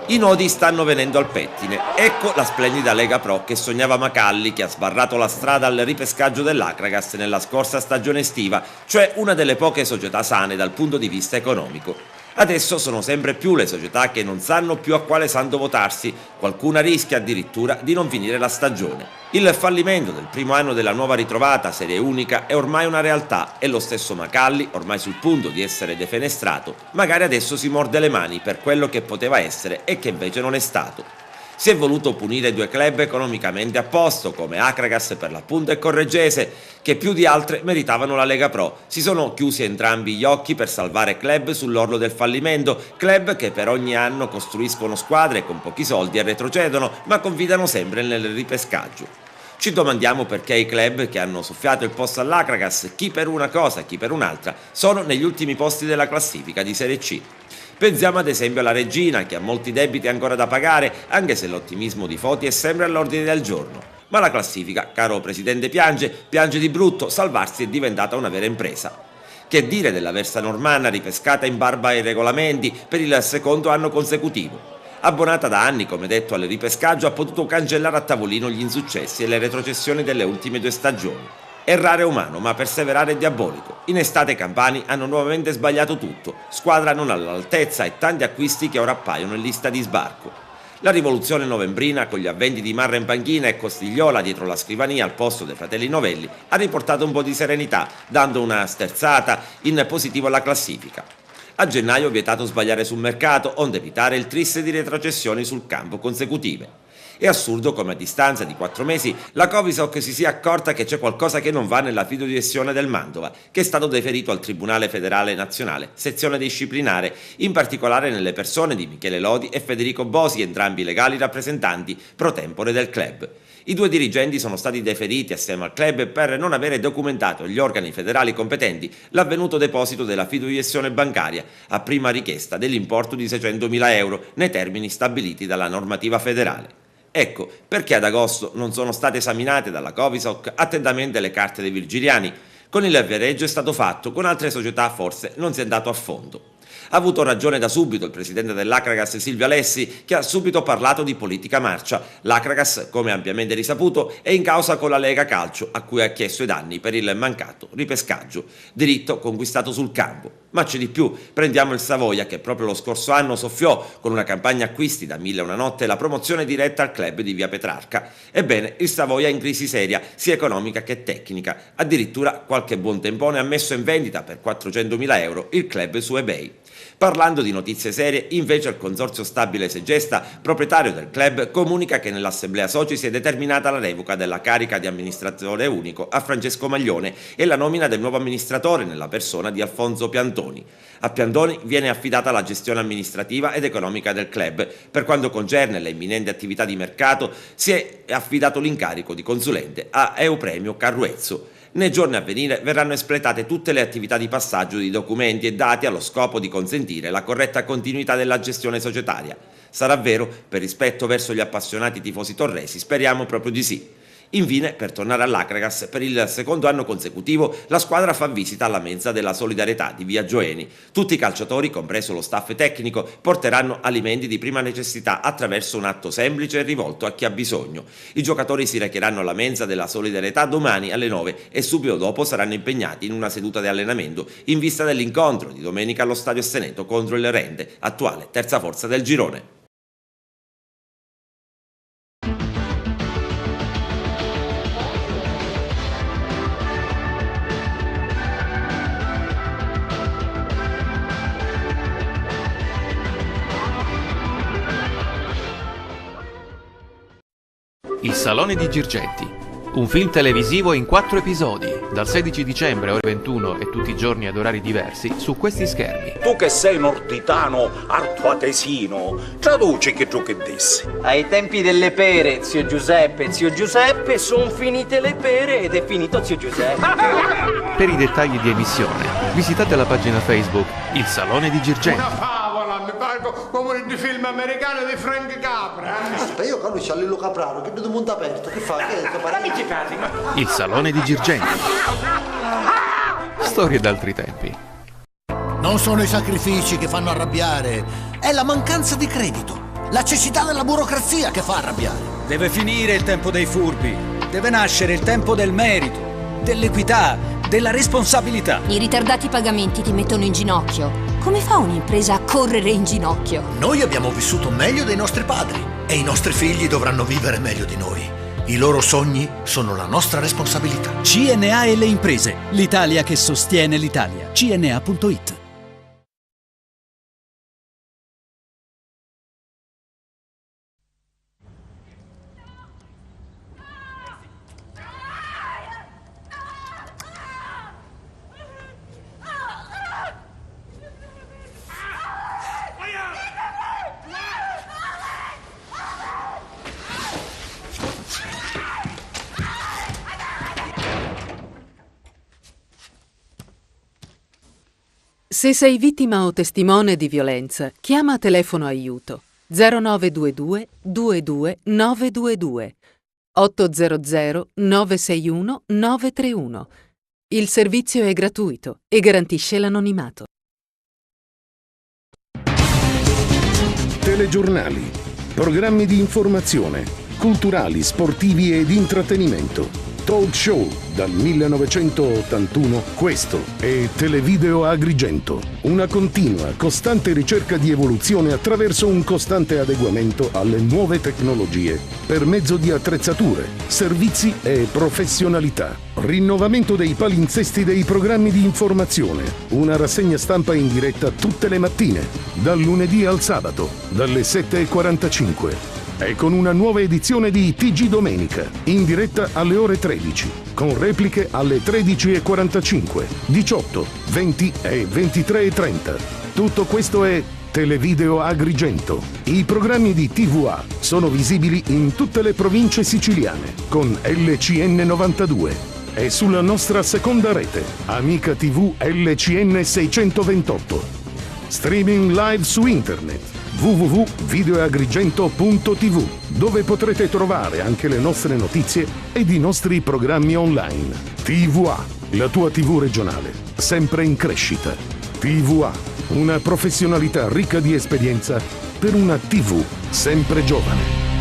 I nodi stanno venendo al pettine. Ecco la splendida Lega Pro che sognava Macalli, che ha sbarrato la strada al ripescaggio dell'Akragas nella scorsa stagione estiva, cioè una delle poche società sane dal punto di vista economico. Adesso sono sempre più le società che non sanno più a quale santo votarsi, qualcuna rischia addirittura di non finire la stagione. Il fallimento del primo anno della nuova ritrovata serie unica è ormai una realtà e lo stesso Macalli, ormai sul punto di essere defenestrato, magari adesso si morde le mani per quello che poteva essere e che invece non è stato. Si è voluto punire due club economicamente a posto, come Akragas per l'appunto e Correggese, che più di altre meritavano la Lega Pro. Si sono chiusi entrambi gli occhi per salvare club sull'orlo del fallimento, club che per ogni anno costruiscono squadre con pochi soldi e retrocedono, ma confidano sempre nel ripescaggio. Ci domandiamo perché i club che hanno soffiato il posto all'Akragas, chi per una cosa, chi per un'altra, sono negli ultimi posti della classifica di Serie C. Pensiamo ad esempio alla Regina, che ha molti debiti ancora da pagare, anche se l'ottimismo di Foti è sempre all'ordine del giorno. Ma la classifica, caro presidente piange di brutto, salvarsi è diventata una vera impresa. Che dire della Versa Normanna ripescata in barba ai regolamenti per il secondo anno consecutivo? Abbonata da anni, come detto, al ripescaggio, ha potuto cancellare a tavolino gli insuccessi e le retrocessioni delle ultime due stagioni. Errare è umano, ma perseverare è diabolico. In estate i campani hanno nuovamente sbagliato tutto, squadra non all'altezza e tanti acquisti che ora appaiono in lista di sbarco. La rivoluzione novembrina, con gli avventi di Marra in panchina e Costigliola dietro la scrivania al posto dei fratelli Novelli, ha riportato un po' di serenità, dando una sterzata in positivo alla classifica. A gennaio vietato sbagliare sul mercato, onde evitare il tris di retrocessioni sul campo consecutive. È assurdo come a distanza di 4 mesi la Covisoc si sia accorta che c'è qualcosa che non va nella fideiussione del Mantova, che è stato deferito al Tribunale Federale Nazionale, sezione disciplinare, in particolare nelle persone di Michele Lodi e Federico Bosi, entrambi legali rappresentanti pro tempore del club. I due dirigenti sono stati deferiti assieme al club per non avere documentato agli organi federali competenti l'avvenuto deposito della fideiussione bancaria a prima richiesta dell'importo di 600.000 euro nei termini stabiliti dalla normativa federale. Ecco perché ad agosto non sono state esaminate dalla Covisoc attentamente le carte dei Virgiliani. Con il viareggio è stato fatto, con altre società forse non si è andato a fondo. Ha avuto ragione da subito il presidente dell'Akragas Silvio Alessi, che ha subito parlato di politica marcia. L'Akragas, come ampiamente risaputo, è in causa con la Lega Calcio, a cui ha chiesto i danni per il mancato ripescaggio, diritto conquistato sul campo. Ma c'è di più, prendiamo il Savoia, che proprio lo scorso anno soffiò con una campagna acquisti da 1000 e una notte la promozione diretta al club di via Petrarca. Ebbene, il Savoia è in crisi seria, sia economica che tecnica. Addirittura qualche buon tempone ha messo in vendita per 400.000 euro il club su eBay. Parlando di notizie serie, invece il Consorzio Stabile Segesta, proprietario del club, comunica che nell'assemblea soci si è determinata la revoca della carica di amministratore unico a Francesco Maglione e la nomina del nuovo amministratore nella persona di Alfonso Piantoni. A Piantoni viene affidata la gestione amministrativa ed economica del club. Per quanto concerne le imminenti attività di mercato, si è affidato l'incarico di consulente a Eupremio Carruezzo. Nei giorni a venire verranno espletate tutte le attività di passaggio di documenti e dati allo scopo di consentire la corretta continuità della gestione societaria. Sarà vero, per rispetto verso gli appassionati tifosi torresi, speriamo proprio di sì. Infine, per tornare all'Akragas, per il secondo anno consecutivo la squadra fa visita alla mensa della solidarietà di via Gioeni. Tutti i calciatori, compreso lo staff tecnico, porteranno alimenti di prima necessità attraverso un atto semplice e rivolto a chi ha bisogno. I giocatori si recheranno alla mensa della solidarietà domani alle 9 e subito dopo saranno impegnati in una seduta di allenamento in vista dell'incontro di domenica allo Stadio Seneto contro il Rende, attuale terza forza del girone. Il Salone di Girgenti, un film televisivo in 4 episodi, dal 16 dicembre ore 21 e tutti i giorni ad orari diversi su questi schermi. Tu che sei norditano, artoatesino, traduci che tu che dissi. Ai tempi delle pere, zio Giuseppe, son finite le pere ed è finito zio Giuseppe. Per i dettagli di emissione, visitate la pagina Facebook Il Salone di Girgenti. Una favola, mi pare come il film americano di Frank Capra. Aspetta, io conosco a Lillo Capraro, che vedo mondo aperto, che fa? Che è? Il Salone di Girgenti. Storie d'altri tempi. Non sono i sacrifici che fanno arrabbiare, è la mancanza di credito. La cecità della burocrazia che fa arrabbiare. Deve finire il tempo dei furbi. Deve nascere il tempo del merito, dell'equità, della responsabilità. I ritardati pagamenti ti mettono in ginocchio. Come fa un'impresa a correre in ginocchio? Noi abbiamo vissuto meglio dei nostri padri e i nostri figli dovranno vivere meglio di noi. I loro sogni sono la nostra responsabilità. CNA e le imprese. L'Italia che sostiene l'Italia. CNA.it. Se sei vittima o testimone di violenza, chiama telefono aiuto 0922 22 922 800 961 931. Il servizio è gratuito e garantisce l'anonimato. Telegiornali, programmi di informazione, culturali, sportivi ed intrattenimento. Talk show dal 1981, questo è Televideo Agrigento, una continua, costante ricerca di evoluzione attraverso un costante adeguamento alle nuove tecnologie per mezzo di attrezzature, servizi e professionalità. Rinnovamento dei palinsesti dei programmi di informazione, una rassegna stampa in diretta tutte le mattine, dal lunedì al sabato, dalle 7:45. E con una nuova edizione di TG Domenica, in diretta alle ore 13, con repliche alle 13:45, 18, 20 e 23:30. Tutto questo è Televideo Agrigento. I programmi di TVA sono visibili in tutte le province siciliane, con LCN 92 e sulla nostra seconda rete, Amica TV LCN 628. Streaming live su internet www.videoagrigento.tv, dove potrete trovare anche le nostre notizie ed i nostri programmi online. TVA, la tua TV regionale, sempre in crescita. TVA, una professionalità ricca di esperienza per una TV sempre giovane.